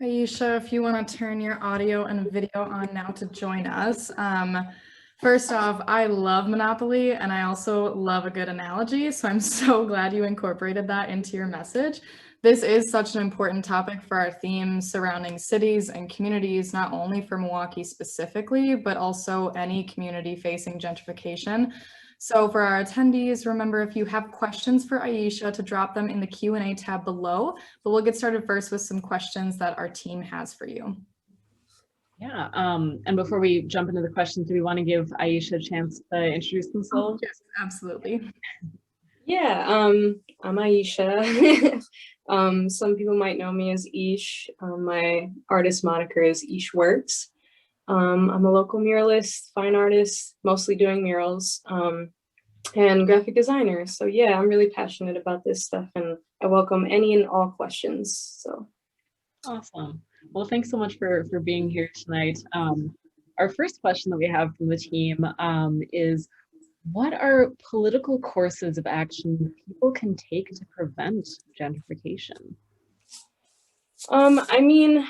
Aisha, if you want to turn your audio and video on now to join us. First off, I love Monopoly and I also love a good analogy, so I'm so glad you incorporated that into your message. This is such an important topic for our theme surrounding cities and communities, not only for Milwaukee specifically, but also any community facing gentrification. So for our attendees, remember if you have questions for Aisha to drop them in the Q&A tab below, but we'll get started first with some questions that our team has for you. Yeah, and before we jump into the questions, do we want to give Aisha a chance to introduce themselves? Yes, absolutely. Yeah, I'm Aisha. Some people might know me as Ish. My artist moniker is Ish Works. I'm a local muralist, fine artist, mostly doing murals, and graphic designer. So yeah, I'm really passionate about this stuff and I welcome any and all questions. So Awesome. Well, thanks so much for being here tonight. Our first question that we have from the team is, what are political courses of action people can take to prevent gentrification? I mean,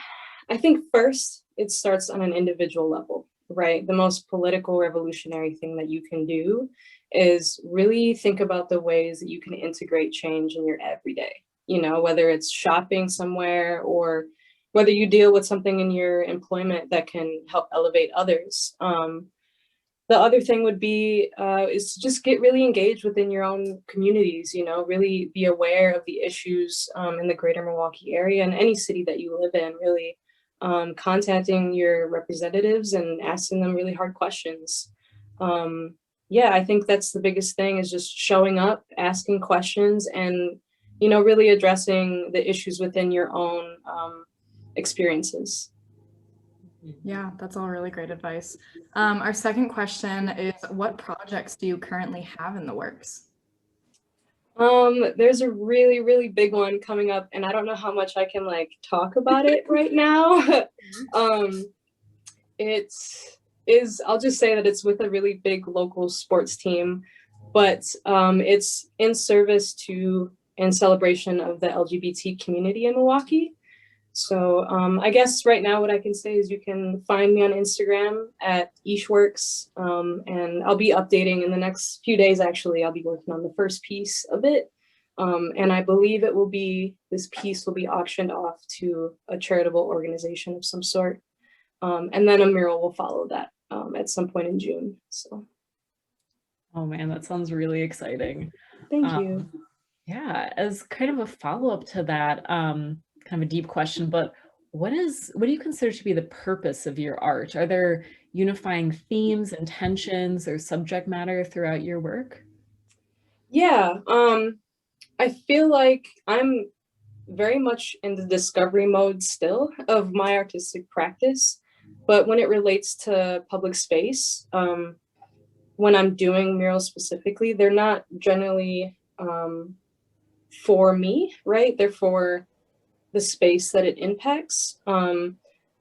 I think first it starts on an individual level, right? The most political revolutionary thing that you can do is really think about the ways that you can integrate change in your everyday, whether it's shopping somewhere or whether you deal with something in your employment that can help elevate others. The other thing would be is to just get really engaged within your own communities, really be aware of the issues in the greater Milwaukee area and any city that you live in, really contacting your representatives and asking them really hard questions. Yeah, I think that's the biggest thing, is just showing up, asking questions, and, really addressing the issues within your own experiences. Yeah, that's all really great advice. Our second question is, what projects do you currently have in the works? There's a really, really big one coming up, and I don't know how much I can talk about it right now. It is, I'll just say that it's with a really big local sports team, but it's in service to and celebration of the LGBT community in Milwaukee. So I guess right now what I can say is you can find me on Instagram at Ishworks, and I'll be updating in the next few days. Actually, I'll be working on the first piece of it. And I believe this piece will be auctioned off to a charitable organization of some sort. And then a mural will follow that at some point in June. So. Oh man, that sounds really exciting. Thank you. Yeah, as kind of a follow-up to that, kind of a deep question, but what do you consider to be the purpose of your art? Are there unifying themes, intentions, or subject matter throughout your work? Yeah, I feel like I'm very much in the discovery mode still of my artistic practice, but when it relates to public space, when I'm doing murals specifically, they're not generally for me, right? They're for the space that it impacts.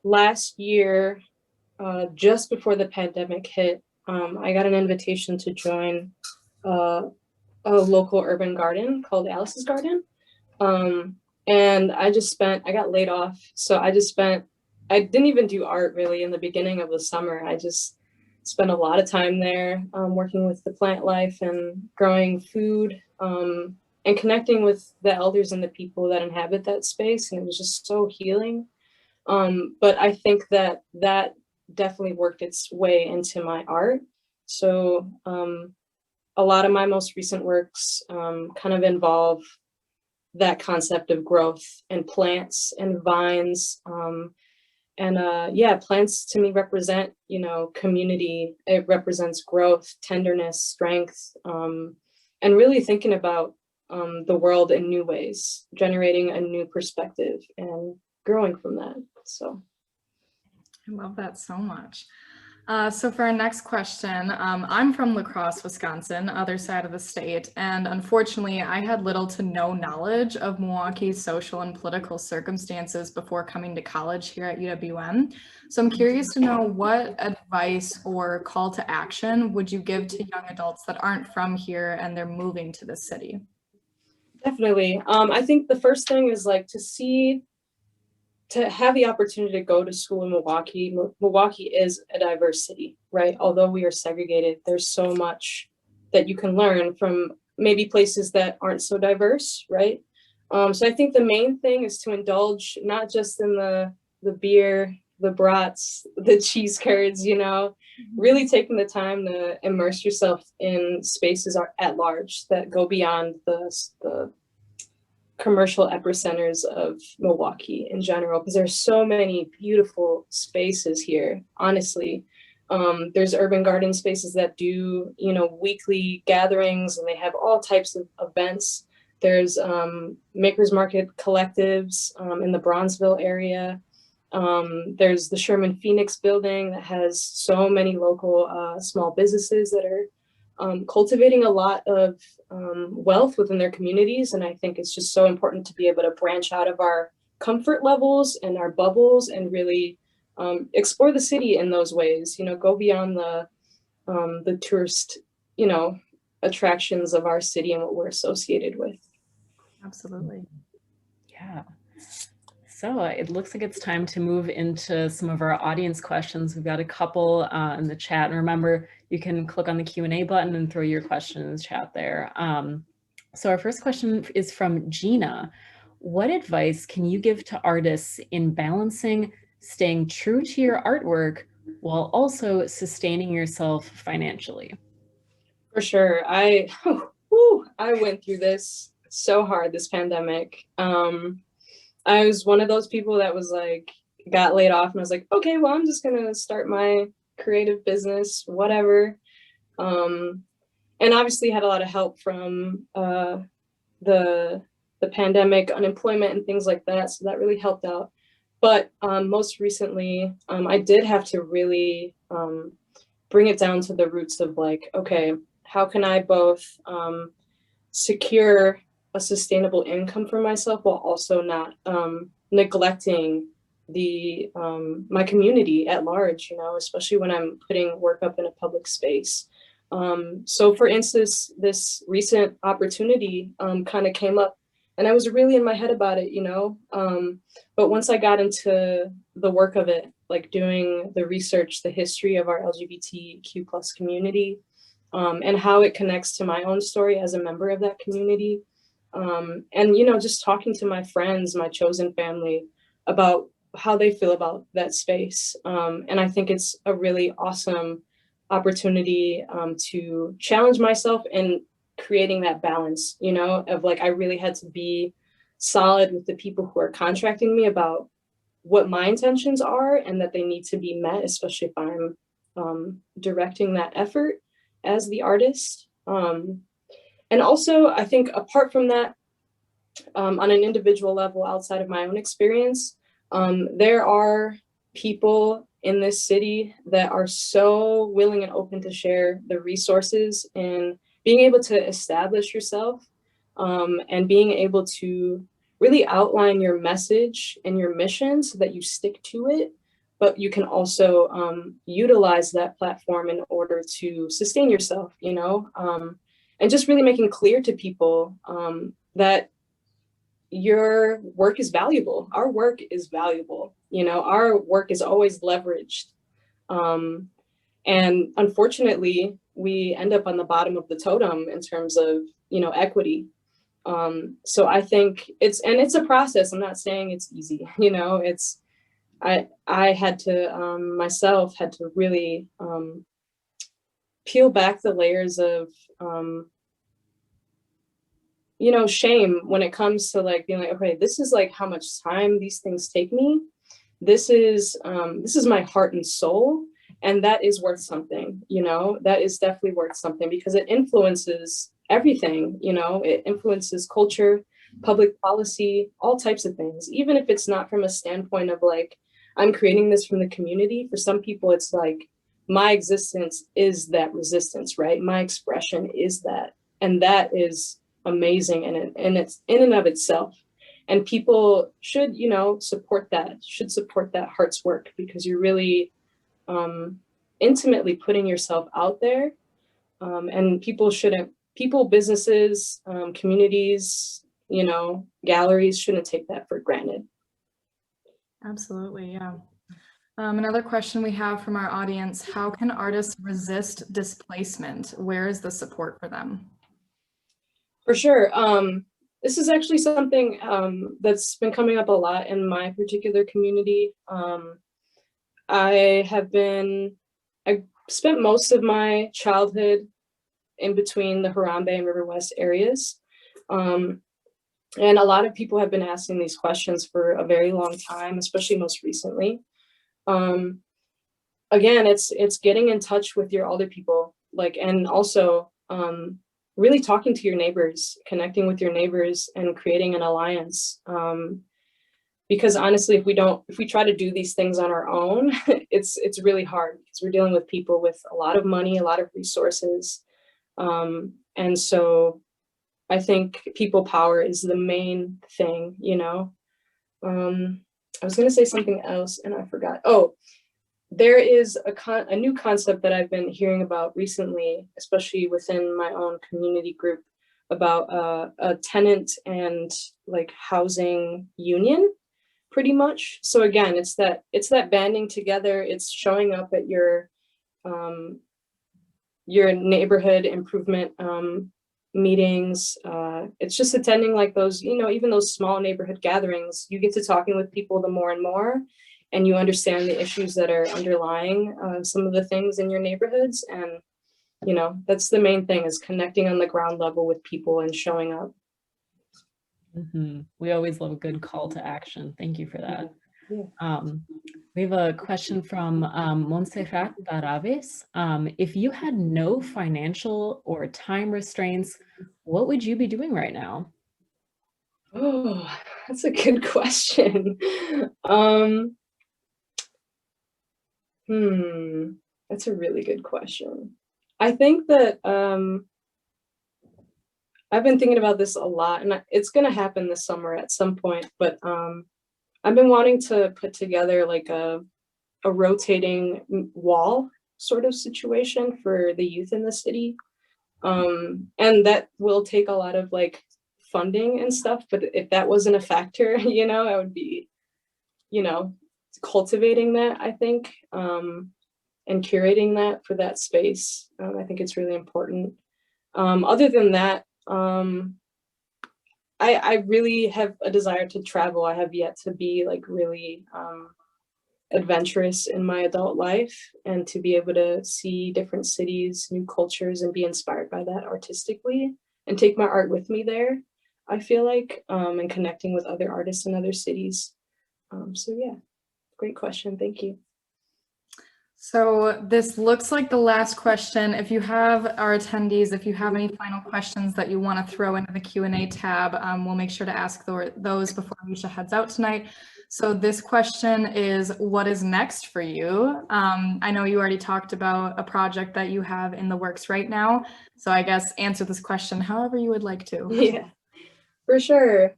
Last year, just before the pandemic hit, I got an invitation to join a local urban garden called Alice's Garden. And I got laid off. So I didn't even do art really in the beginning of the summer. I just spent a lot of time there working with the plant life and growing food, and connecting with the elders and the people that inhabit that space. And it was just so healing. But I think that definitely worked its way into my art. So a lot of my most recent works kind of involve that concept of growth and plants and vines. Plants to me represent, community. It represents growth, tenderness, strength, and really thinking about the world in new ways, generating a new perspective and growing from that. So I love that so much. So for our next question, I'm from La Crosse, Wisconsin, other side of the state, and unfortunately I had little to no knowledge of Milwaukee's social and political circumstances before coming to college here at UWM. So I'm curious to know, what advice or call to action would you give to young adults that aren't from here and they're moving to the city? definitely. I think the first thing is to see to have the opportunity to go to school in Milwaukee. Milwaukee is a diverse city, right? Although we are segregated, there's so much that you can learn from maybe places that aren't so diverse, right? So I think the main thing is to indulge not just in the beer, the brats, the cheese curds, you know, really taking the time to immerse yourself in spaces at large that go beyond the commercial epicenters of Milwaukee in general, because there's so many beautiful spaces here, honestly. There's urban garden spaces that do, you know, weekly gatherings, and they have all types of events. There's Makers Market collectives in the Bronzeville area. There's the Sherman Phoenix building that has so many local small businesses that are cultivating a lot of wealth within their communities. And I think it's just so important to be able to branch out of our comfort levels and our bubbles and really explore the city in those ways, you know, go beyond the tourist, you know, attractions of our city and what we're associated with. Absolutely. Yeah. So it looks like it's time to move into some of our audience questions. We've got a couple in the chat. And remember, you can click on the Q&A button and throw your question in the chat there. So our first question is from Gina. What advice can you give to artists in balancing staying true to your artwork while also sustaining yourself financially? For sure. I went through this so hard this pandemic. I was one of those people that was like, got laid off and I was like, okay, well, I'm just gonna start my creative business, whatever. And obviously had a lot of help from the pandemic, unemployment and things like that. So that really helped out. But most recently, I did have to really bring it down to the roots of like, okay, how can I both secure a sustainable income for myself while also not neglecting the my community at large, you know, especially when I'm putting work up in a public space. So for instance, this recent opportunity kind of came up and I was really in my head about it, you know, but once I got into the work of it, like doing the research, the history of our LGBTQ plus community, and how it connects to my own story as a member of that community. And, you know, just talking to my friends, my chosen family about how they feel about that space. And I think it's a really awesome opportunity to challenge myself in creating that balance, you know, of like, I really had to be solid with the people who are contracting me about what my intentions are and that they need to be met, especially if I'm directing that effort as the artist. And also, I think apart from that, on an individual level outside of my own experience, there are people in this city that are so willing and open to share the resources and being able to establish yourself and being able to really outline your message and your mission so that you stick to it, but you can also utilize that platform in order to sustain yourself, you know, and just really making clear to people that your work is valuable. Our work is valuable. You know, our work is always leveraged. And unfortunately, we end up on the bottom of the totem in terms of, you know, equity. So I think it's a process. I'm not saying it's easy, you know, I had to, myself had to really peel back the layers of, you know, shame when it comes to like being like, okay, this is like how much time these things take me. This is my heart and soul. And that is worth something, you know, that is definitely worth something because it influences everything, you know, it influences culture, public policy, all types of things, even if it's not from a standpoint of like, I'm creating this from the community. For some people, it's like my existence is that resistance, right? My expression is that. And that is amazing and it's in and of itself. And people should, you know, support that heart's work because you're really intimately putting yourself out there. And people, businesses, communities, you know, galleries shouldn't take that for granted. Absolutely, yeah. Another question we have from our audience, how can artists resist displacement? Where is the support for them? For sure. This is actually something that's been coming up a lot in my particular community. I spent most of my childhood in between the Harambe and River West areas. And a lot of people have been asking these questions for a very long time, especially most recently. Again, it's getting in touch with your older people, like, and also really talking to your neighbors, connecting with your neighbors and creating an alliance. Because honestly, if we try to do these things on our own, it's really hard because we're dealing with people with a lot of money, a lot of resources. And so I think people power is the main thing, you know. I was going to say something else and I forgot. Oh, there is a new concept that I've been hearing about recently, especially within my own community group, about a tenant and like housing union, pretty much. So again, it's that banding together. It's showing up at your neighborhood improvement meetings. It's just attending like those, you know, even those small neighborhood gatherings. You get to talking with people the more and more, and you understand the issues that are underlying some of the things in your neighborhoods. And, you know, that's the main thing, is connecting on the ground level with people and showing up. We always love a good call to action. Thank you for that. Yeah. We have a question from Montserrat Baraves. If you had no financial or time restraints, what would you be doing right now? Oh, that's a good question. That's a really good question. I think that I've been thinking about this a lot, and it's gonna happen this summer at some point, but I've been wanting to put together like a rotating wall sort of situation for the youth in the city. And that will take a lot of like funding and stuff, but if that wasn't a factor, you know, I would be, you know, cultivating that, I think, and curating that for that space. I think it's really important. Other than that, I really have a desire to travel. I have yet to be like really adventurous in my adult life, and to be able to see different cities, new cultures, and be inspired by that artistically and take my art with me there, I feel like, and connecting with other artists in other cities. So yeah, great question. Thank you. So this looks like the last question. If you have our attendees, if you have any final questions that you want to throw into the Q&A tab, we'll make sure to ask those before Aisha heads out tonight. So this question is, what is next for you? I know you already talked about a project that you have in the works right now. So I guess answer this question however you would like to. Yeah, for sure.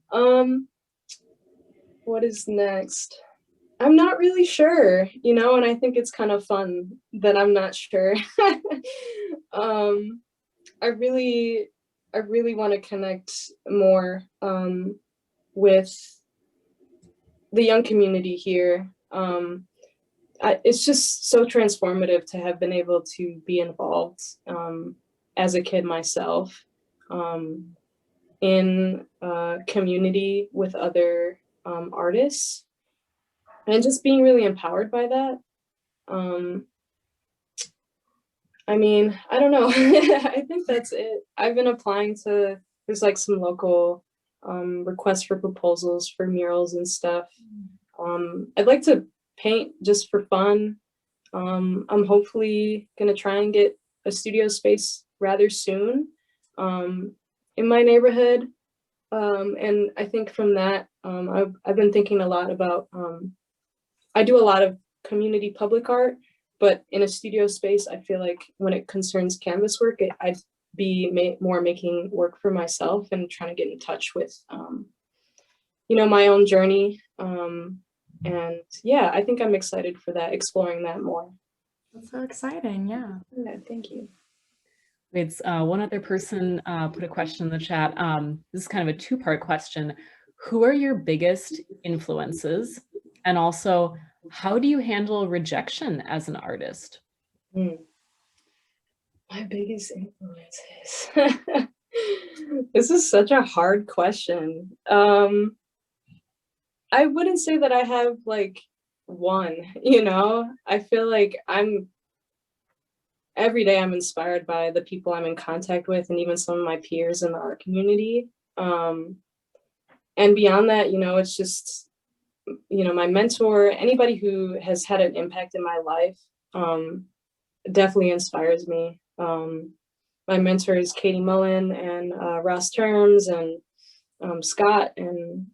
What is next? I'm not really sure, you know, and I think it's kind of fun that I'm not sure. I really want to connect more with the young community here. It's just so transformative to have been able to be involved as a kid myself in community with other artists, and just being really empowered by that. I mean, I don't know. I think that's it. I've been applying to, there's like some local requests for proposals for murals and stuff. I'd like to paint just for fun. I'm hopefully gonna try and get a studio space rather soon in my neighborhood. And I think from that, I've been thinking a lot about, I do a lot of community public art, but in a studio space, I feel like when it concerns canvas work, I'd be more making work for myself and trying to get in touch with, you know, my own journey. And yeah, I think I'm excited for that, exploring that more. That's so exciting, yeah. Yeah, thank you. It's one other person put a question in the chat. This is kind of a two-part question. Who are your biggest influences? And also, how do you handle rejection as an artist? My biggest influences. This is such a hard question. I wouldn't say that I have like one, you know? I feel like every day I'm inspired by the people I'm in contact with and even some of my peers in the art community. And beyond that, you know, it's just, you know, my mentor, anybody who has had an impact in my life, definitely inspires me. My mentors, Katie Mullen and Ross Terms and Scott, and,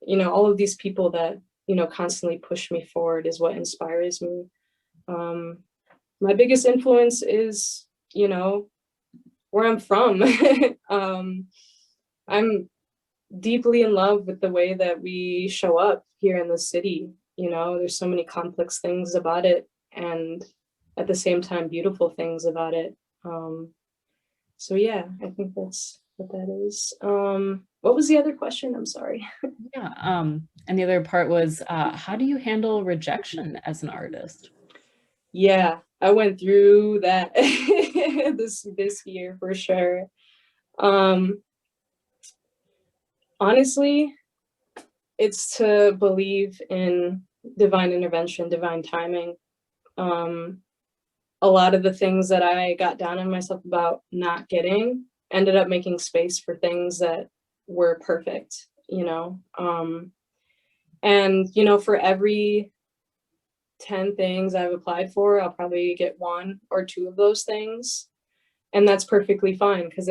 you know, all of these people that, you know, constantly push me forward is what inspires me. My biggest influence is, you know, where I'm from. I'm deeply in love with the way that we show up here in the city. You know, there's so many complex things about it, and at the same time, beautiful things about it. So yeah, I think that's what that is. What was the other question? I'm sorry. Yeah, and the other part was, how do you handle rejection as an artist? Yeah, I went through that this year for sure. Honestly, it's to believe in divine intervention, divine timing. A lot of the things that I got down on myself about not getting ended up making space for things that were perfect, you know. And, you know, for every 10 things I've applied for, I'll probably get 1 or 2 of those things. And that's perfectly fine, because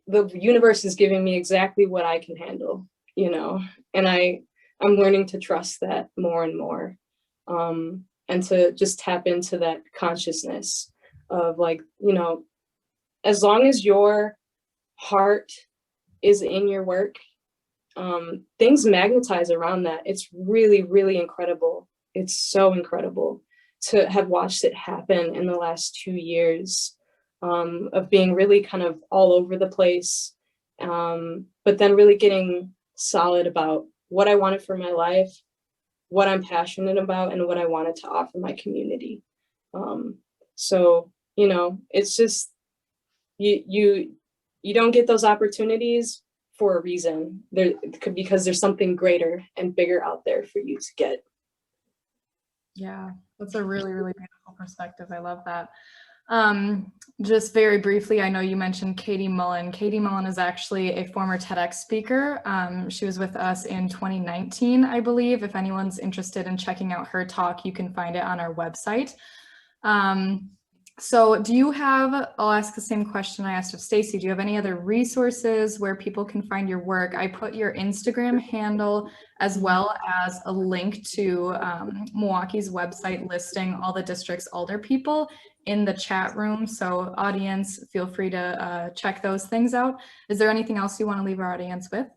the universe is giving me exactly what I can handle, you know, and I'm learning to trust that more and more. And to just tap into that consciousness of, like, you know, as long as your heart is in your work, things magnetize around that. It's really, really incredible. It's so incredible to have watched it happen in the last 2 years, of being really kind of all over the place, but then really getting solid about what I wanted for my life, what I'm passionate about, and what I wanted to offer my community. So, you know, it's just, you don't get those opportunities for a reason. Because there's something greater and bigger out there for you to get. Yeah, that's a really, really beautiful perspective. I love that. Just very briefly, I know you mentioned Katie Mullen. Katie Mullen is actually a former TEDx speaker. She was with us in 2019, I believe. If anyone's interested in checking out her talk, you can find it on our website. So do you have, I'll ask the same question I asked of Stacy, do you have any other resources where people can find your work? I put your Instagram handle as well as a link to Milwaukee's website listing all the district's alder people in the chat room. So audience, feel free to check those things out. Is there anything else you want to leave our audience with?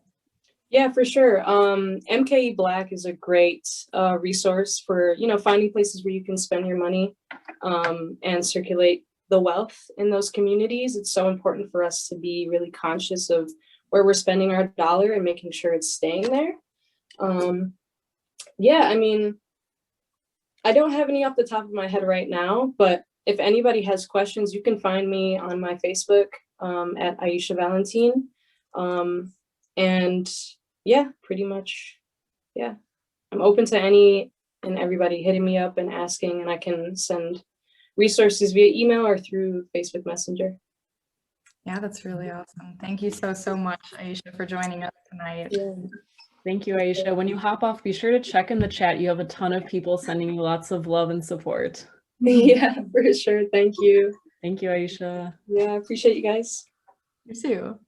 Yeah, for sure. MKE Black is a great resource for, you know, finding places where you can spend your money, and circulate the wealth in those communities. It's so important for us to be really conscious of where we're spending our dollar and making sure it's staying there. Yeah, I mean, I don't have any off the top of my head right now, but if anybody has questions, you can find me on my Facebook at Aisha Valenti. And yeah, pretty much, yeah. I'm open to any and everybody hitting me up and asking, and I can send resources via email or through Facebook Messenger. Yeah, that's really awesome. Thank you so much, Aisha, for joining us tonight. Yeah. Thank you, Aisha. When you hop off, be sure to check in the chat. You have a ton of people sending you lots of love and support. Yeah, for sure. Thank you. Thank you, Aisha. Yeah, I appreciate you guys. You too.